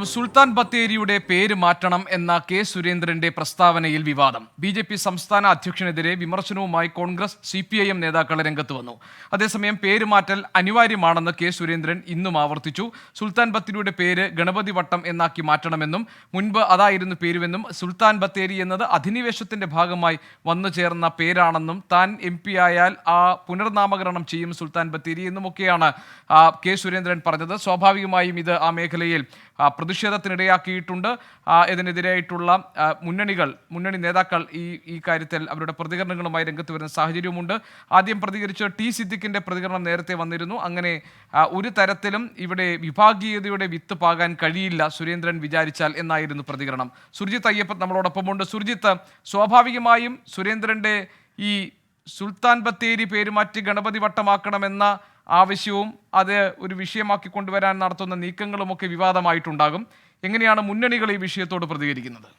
സുൽത്താൻ ബത്തേരിയുടെ പേര് മാറ്റണം എന്ന കെ സുരേന്ദ്രന്റെ പ്രസ്താവനയിൽ വിവാദം. ബി.ജെ.പി. സംസ്ഥാന അധ്യക്ഷനെതിരെ വിമർശനവുമായി കോൺഗ്രസ്, CPIM നേതാക്കൾ രംഗത്ത് വന്നു. അതേസമയം പേര് മാറ്റൽ അനിവാര്യമാണെന്ന് കെ സുരേന്ദ്രൻ ഇന്നും ആവർത്തിച്ചു. സുൽത്താൻ ബത്തേരിയുടെ പേര് ഗണപതി വട്ടം എന്നാക്കി മാറ്റണമെന്നും മുൻപ് അതായിരുന്നു പേരുവെന്നും സുൽത്താൻ ബത്തേരി എന്നത് അധിനിവേശത്തിന്റെ ഭാഗമായി വന്നു ചേർന്ന പേരാണെന്നും താൻ MP ആയാൽ ആ പുനർനാമകരണം ചെയ്യും സുൽത്താൻ ബത്തേരി എന്നുമൊക്കെയാണ് കെ സുരേന്ദ്രൻ പറഞ്ഞത്. സ്വാഭാവികമായും ഇത് ആ മേഖലയിൽ പ്രതിഷേധത്തിനിടയാക്കിയിട്ടുണ്ട്. ഇതിനെതിരായിട്ടുള്ള മുന്നണി നേതാക്കൾ ഈ കാര്യത്തിൽ അവരുടെ പ്രതികരണങ്ങളുമായി രംഗത്ത് വരുന്ന സാഹചര്യവുമുണ്ട്. ആദ്യം പ്രതികരിച്ച ടി സിദ്ദിഖിന്റെ പ്രതികരണം നേരത്തെ വന്നിരുന്നു. അങ്ങനെ ഒരു തരത്തിലും ഇവിടെ വിഭാഗീയതയുടെ വിത്ത് പാകാൻ കഴിയില്ല സുരേന്ദ്രൻ വിചാരിച്ചാൽ എന്നായിരുന്നു പ്രതികരണം. സുർജിത്ത് അയ്യപ്പൻ നമ്മളോടൊപ്പമുണ്ട്. സുർജിത്ത്, സ്വാഭാവികമായും സുരേന്ദ്രന്റെ ഈ സുൽത്താൻ ബത്തേരി പേരുമാറ്റി ഗണപതി വട്ടമാക്കണമെന്ന ആവശ്യവും അത് ഒരു വിഷയമാക്കി കൊണ്ടുവരാൻ നടത്തുന്ന നീക്കങ്ങളുമൊക്കെ വിവാദമായിട്ടുണ്ടാകും. എങ്ങനെയാണ് മുന്നണികൾ ഈ വിഷയത്തോട് പ്രതികരിക്കുന്നത്?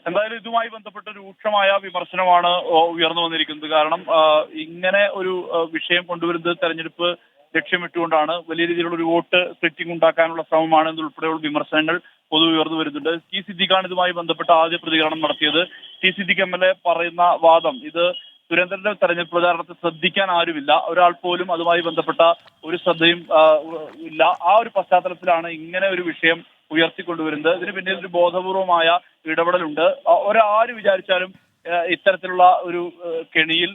എന്തായാലും ഇതുമായി ബന്ധപ്പെട്ട രൂക്ഷമായ വിമർശനമാണ് ഉയർന്നു വന്നിരിക്കുന്നത്. കാരണം ഇങ്ങനെ ഒരു വിഷയം കൊണ്ടുവരുന്നത് തെരഞ്ഞെടുപ്പ് ലക്ഷ്യമിട്ടുകൊണ്ടാണ്. വലിയ രീതിയിലുള്ള ഒരു വോട്ട് സ്പ്ലിറ്റിംഗ് ഉണ്ടാക്കാനുള്ള ശ്രമമാണ് എന്നുൾപ്പെടെയുള്ള വിമർശനങ്ങൾ പൊതുവെ ഉയർന്നു വരുന്നുണ്ട്. ടി സിദ്ദിഖാണ് ഇതുമായി ബന്ധപ്പെട്ട ആദ്യ പ്രതികരണം നടത്തിയത്. ടി സിദ്ദിഖ് MLA പറയുന്ന വാദം, ഇത് സുരേന്ദ്രന്റെ തെരഞ്ഞെടുപ്പ് പ്രചാരണത്തെ ശ്രദ്ധിക്കാൻ ആരുമില്ല, ഒരാൾ പോലും അതുമായി ബന്ധപ്പെട്ട ഒരു ശ്രദ്ധയും ഇല്ല. ആ ഒരു പശ്ചാത്തലത്തിലാണ് ഇങ്ങനെ ഒരു വിഷയം ഉയർത്തിക്കൊണ്ടുവരുന്നത്. ഇതിന് പിന്നിൽ ഒരു ബോധപൂർവമായ ഇടപെടലുണ്ട്. ഒരാര് വിചാരിച്ചാലും ഇത്തരത്തിലുള്ള ഒരു കെണിയിൽ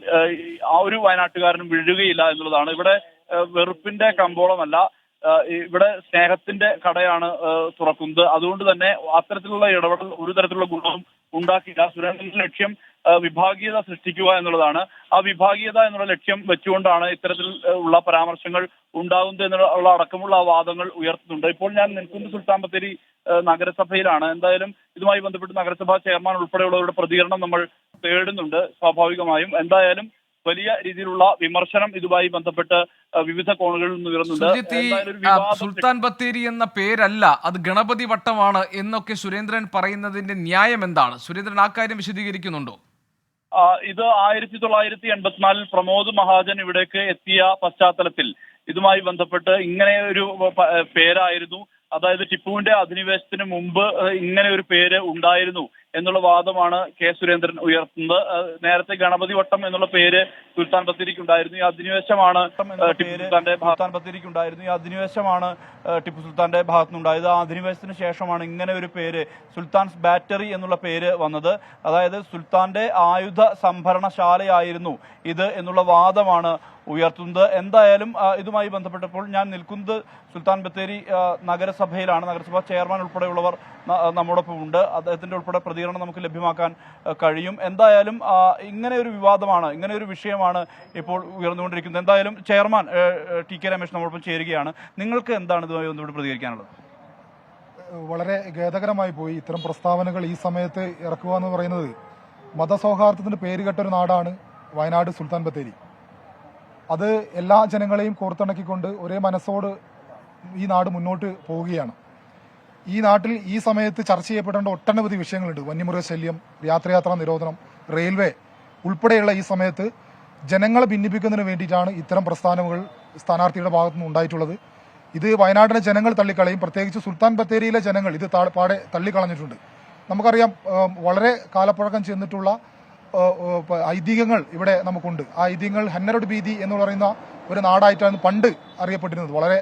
ആ ഒരു വയനാട്ടുകാരനും വീഴുകയില്ല എന്നുള്ളതാണ്. ഇവിടെ വെറുപ്പിന്റെ കമ്പോളമല്ല, ഇവിടെ സ്നേഹത്തിന്റെ കടയാണ് തുറക്കുന്നത്. അതുകൊണ്ട് തന്നെ അത്തരത്തിലുള്ള ഇടപെടൽ ഒരു തരത്തിലുള്ള ഗുണവും ഉണ്ടാക്കില്ല. സുരേന്ദ്രന്റെ ലക്ഷ്യം വിഭാഗീയത സൃഷ്ടിക്കുക എന്നുള്ളതാണ്. ആ വിഭാഗീയത എന്നുള്ള ലക്ഷ്യം വെച്ചുകൊണ്ടാണ് ഇത്തരത്തിൽ ഉള്ള പരാമർശങ്ങൾ ഉണ്ടാകുന്നത് എന്നുള്ള അടക്കമുള്ള വാദങ്ങൾ ഉയർത്തുന്നുണ്ട്. ഇപ്പോൾ ഞാൻ നിൽക്കുന്നത് സുൽത്താൻ ബത്തേരി നഗരസഭയിലാണ്. എന്തായാലും ഇതുമായി ബന്ധപ്പെട്ട് നഗരസഭാ ചെയർമാൻ ഉൾപ്പെടെയുള്ളവരുടെ പ്രതികരണം നമ്മൾ തേടുന്നുണ്ട്. സ്വാഭാവികമായും എന്തായാലും വലിയ രീതിയിലുള്ള വിമർശനം ഇതുമായി ബന്ധപ്പെട്ട് വിവിധ കോണുകളിൽ നിന്ന് ഉയർന്നുണ്ട്. സുൽത്താൻ ബത്തേരി എന്ന പേരല്ല, അത് ഗണപതി വട്ടമാണ് എന്നൊക്കെ സുരേന്ദ്രൻ പറയുന്നതിന്റെ ന്യായം എന്താണ്? സുരേന്ദ്രൻ ആ കാര്യം വിശദീകരിക്കുന്നുണ്ടോ? ഇത് 1984 പ്രമോദ് മഹാജൻ ഇവിടേക്ക് എത്തിയ പശ്ചാത്തലത്തിൽ ഇതുമായി ബന്ധപ്പെട്ട് ഇങ്ങനെ ഒരു പേരായിരുന്നു, അതായത് ടിപ്പുവിന്റെ അധിനിവേശത്തിന് മുമ്പ് ഇങ്ങനെ ഒരു പേര് ഉണ്ടായിരുന്നു എന്നുള്ള വാദമാണ് കെ സുരേന്ദ്രൻ ഉയർത്തുന്നത്. നേരത്തെ ഗണപതി വട്ടം എന്നുള്ള പേര് സുൽത്താൻ ബത്തേരിക്ക് ഉണ്ടായിരുന്നു. ഈ അധിനിവേശമാണ് ടിപ്പു സുൽത്താന്റെ ഭാഗത്തുനിന്നുണ്ടായത്. ആ അധിനിവേശത്തിന് ശേഷമാണ് ഇങ്ങനെ ഒരു പേര് സുൽത്താൻസ് ബാറ്ററി എന്നുള്ള പേര് വന്നത്. അതായത് സുൽത്താന്റെ ആയുധ സംഭരണശാലയായിരുന്നു ഇത് എന്നുള്ള വാദമാണ് ഉയർത്തുന്നത്. എന്തായാലും ഇതുമായി ബന്ധപ്പെട്ടപ്പോൾ ഞാൻ നിൽക്കുന്നത് സുൽത്താൻ ബത്തേരി നഗരസഭയിലാണ്. നഗരസഭാ ചെയർമാൻ ഉൾപ്പെടെയുള്ളവർ നമ്മോടൊപ്പം ഉണ്ട്. അദ്ദേഹത്തിന്റെ ഉൾപ്പെടെ പ്രതികരണം നമുക്ക് ലഭ്യമാക്കാൻ കഴിയും. എന്തായാലും ഇങ്ങനെ ഒരു വിവാദമാണ്, ഇങ്ങനെ ഒരു വിഷയമാണ് ഇപ്പോൾ ഉയർന്നുകൊണ്ടിരിക്കുന്നത്. എന്തായാലും ചെയർമാൻ TK രമേശ് നമ്മോടൊപ്പം ചേരുകയാണ്. നിങ്ങൾക്ക് എന്താണ് ഇതുമായി ബന്ധപ്പെട്ട് പ്രതികരിക്കാനുള്ളത്? വളരെ ഖേദകരമായി പോയി ഇത്തരം പ്രസ്താവനകൾ ഈ സമയത്ത് ഇറക്കുക എന്ന് പറയുന്നത്. മതസൗഹാർദ്ദത്തിന് പേരുകെട്ടൊരു നാടാണ് വയനാട് സുൽത്താൻ ബത്തേരി. അത് എല്ലാ ജനങ്ങളെയും കോർത്തിണക്കിക്കൊണ്ട് ഒരേ മനസ്സോട് ഈ നാട് മുന്നോട്ട് പോവുകയാണ്. ഈ നാട്ടിൽ ഈ സമയത്ത് ചർച്ച ചെയ്യപ്പെടേണ്ട ഒട്ടനവധി വിഷയങ്ങളുണ്ട്. വന്യമൃഗശല്യം, രാത്രിയാത്രാ നിരോധനം, റെയിൽവേ ഉൾപ്പെടെയുള്ള ഈ സമയത്ത് ജനങ്ങളെ ഭിന്നിപ്പിക്കുന്നതിന് വേണ്ടിയിട്ടാണ് ഇത്തരം പ്രസ്ഥാനങ്ങൾ സ്ഥാനാർത്ഥിയുടെ ഭാഗത്തുനിന്ന് ഉണ്ടായിട്ടുള്ളത്. ഇത് വയനാടിലെ ജനങ്ങൾ തള്ളിക്കളയും. പ്രത്യേകിച്ച് സുൽത്താൻ ബത്തേരിയിലെ ജനങ്ങൾ ഇത് പാടെ തള്ളിക്കളഞ്ഞിട്ടുണ്ട്. നമുക്കറിയാം, വളരെ കാലപ്പഴക്കം ചെന്നിട്ടുള്ള ഐതിഹ്യങ്ങൾ ഇവിടെ നമുക്കുണ്ട്. ആ ഐതിഹ്യങ്ങൾ ഹന്നരട് ബീതി എന്ന് പറയുന്ന ഒരു നാടായിട്ടാണ് പണ്ട് അറിയപ്പെട്ടിരുന്നത്. വളരെ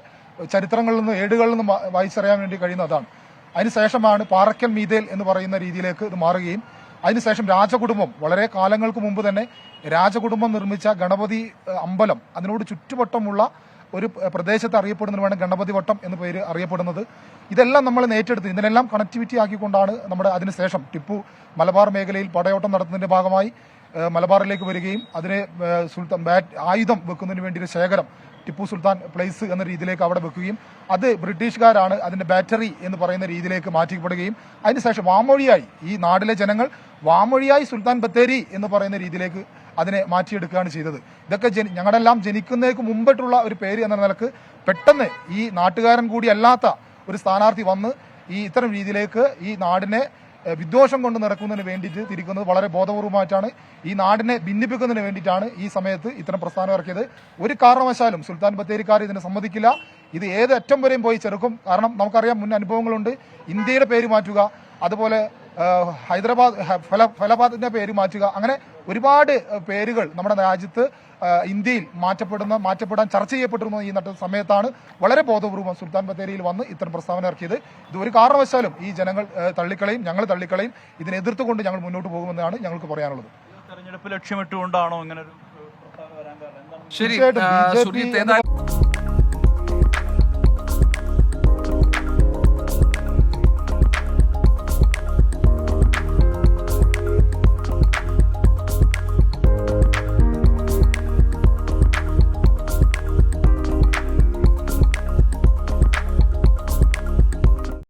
ചരിത്രങ്ങളിൽ നിന്ന്, ഏടുകളിൽ നിന്ന് വായിച്ചറിയാൻ വേണ്ടി കഴിയുന്ന അതാണ്. അതിനുശേഷമാണ് പാറയ്ക്കൽ മീതേൽ എന്ന് പറയുന്ന രീതിയിലേക്ക് ഇത് മാറുകയും അതിനുശേഷം രാജകുടുംബം, വളരെ കാലങ്ങൾക്ക് മുമ്പ് തന്നെ രാജകുടുംബം നിർമ്മിച്ച ഗണപതി അമ്പലം, അതിനോട് ചുറ്റുവട്ടമുള്ള ഒരു പ്രദേശത്ത് അറിയപ്പെടുന്നതിന് വേണം ഗണപതി വട്ടം എന്ന പേര് അറിയപ്പെടുന്നത്. ഇതെല്ലാം നമ്മൾ ഏറ്റെടുത്ത് ഇതിനെല്ലാം കണക്ടിവിറ്റി ആക്കിക്കൊണ്ടാണ് നമ്മുടെ അതിനുശേഷം ടിപ്പു മലബാർ മേഖലയിൽ പടയോട്ടം നടത്തുന്നതിന്റെ ഭാഗമായി മലബാറിലേക്ക് വരികയും അതിനെ സുൽത്താൻ ആയുധം വെക്കുന്നതിന് വേണ്ടി ഒരു ശേഖരം ടിപ്പു സുൽത്താൻ പ്ലേസ് എന്ന രീതിയിലേക്ക് അവിടെ വെക്കുകയും അത് ബ്രിട്ടീഷുകാരാണ് അതിന്റെ ബാറ്ററി എന്ന് പറയുന്ന രീതിയിലേക്ക് മാറ്റിപ്പെടുകയും അതിനുശേഷം വാമൊഴിയായി ഈ നാട്ടിലെ ജനങ്ങൾ വാമൊഴിയായി സുൽത്താൻ ബത്തേരി എന്ന് പറയുന്ന രീതിയിലേക്ക് അതിനെ മാറ്റിയെടുക്കുകയാണ് ചെയ്തത്. ഇതൊക്കെ ഞങ്ങളെല്ലാം ജനിക്കുന്നതിന് മുമ്പിട്ടുള്ള ഒരു പേര് എന്ന നിലക്ക് പെട്ടെന്ന് ഈ നാട്ടുകാരൻ കൂടി അല്ലാത്ത ഒരു സ്ഥാനാർത്ഥി വന്ന് ഈ ഇത്തരം രീതിയിലേക്ക് ഈ നാടിനെ വിദ്വേഷം കൊണ്ട് നടക്കുന്നതിന് വേണ്ടിയിട്ട് തിരിക്കുന്നത് വളരെ ബോധപൂർവമായിട്ടാണ്. ഈ നാടിനെ ഭിന്നിപ്പിക്കുന്നതിന് വേണ്ടിയിട്ടാണ് ഈ സമയത്ത് ഇത്തരം പ്രസ്ഥാനം ഇറക്കിയത്. ഒരു കാരണവശാലും സുൽത്താൻ ബത്തേരിക്കാർ ഇതിനെ സമ്മതിക്കില്ല. ഇത് ഏത് അറ്റം വരെയും പോയി ചെറുക്കും. കാരണം നമുക്കറിയാം, മുൻ അനുഭവങ്ങളുണ്ട്. ഇന്ത്യയുടെ പേര് മാറ്റുക, അതുപോലെ ഹൈദരാബാദ് ഫൈലാബാദിന്റെ പേര് മാറ്റുക, അങ്ങനെ ഒരുപാട് പേരുകൾ നമ്മുടെ രാജ്യത്ത് ഇന്ത്യയിൽ മാറ്റപ്പെടാൻ ചർച്ച ചെയ്യപ്പെട്ടിരുന്ന ഈ സമയത്താണ് വളരെ ബോധപൂർവ്വം സുൽത്താൻ ബത്തേരിയിൽ വന്ന് ഇത്തരം പ്രസ്താവന ഇറക്കിയത്. ഇത് ഒരു കാരണവശാലും ഈ ജനങ്ങൾ തള്ളിക്കളയും, ഞങ്ങൾ തള്ളിക്കളയും. ഇതിനെ എതിർത്തുകൊണ്ട് ഞങ്ങൾ മുന്നോട്ട് പോകുമെന്നാണ് ഞങ്ങൾക്ക് പറയാനുള്ളത്. തെരഞ്ഞെടുപ്പ് ലക്ഷ്യമിട്ടുകൊണ്ടാണോ ഇങ്ങനെ ഒരു പ്രസ്താവന വരാൻ കാരണം? ശരി, തീർച്ചയായിട്ടും സുർജിത്ത്, ഏതായാലും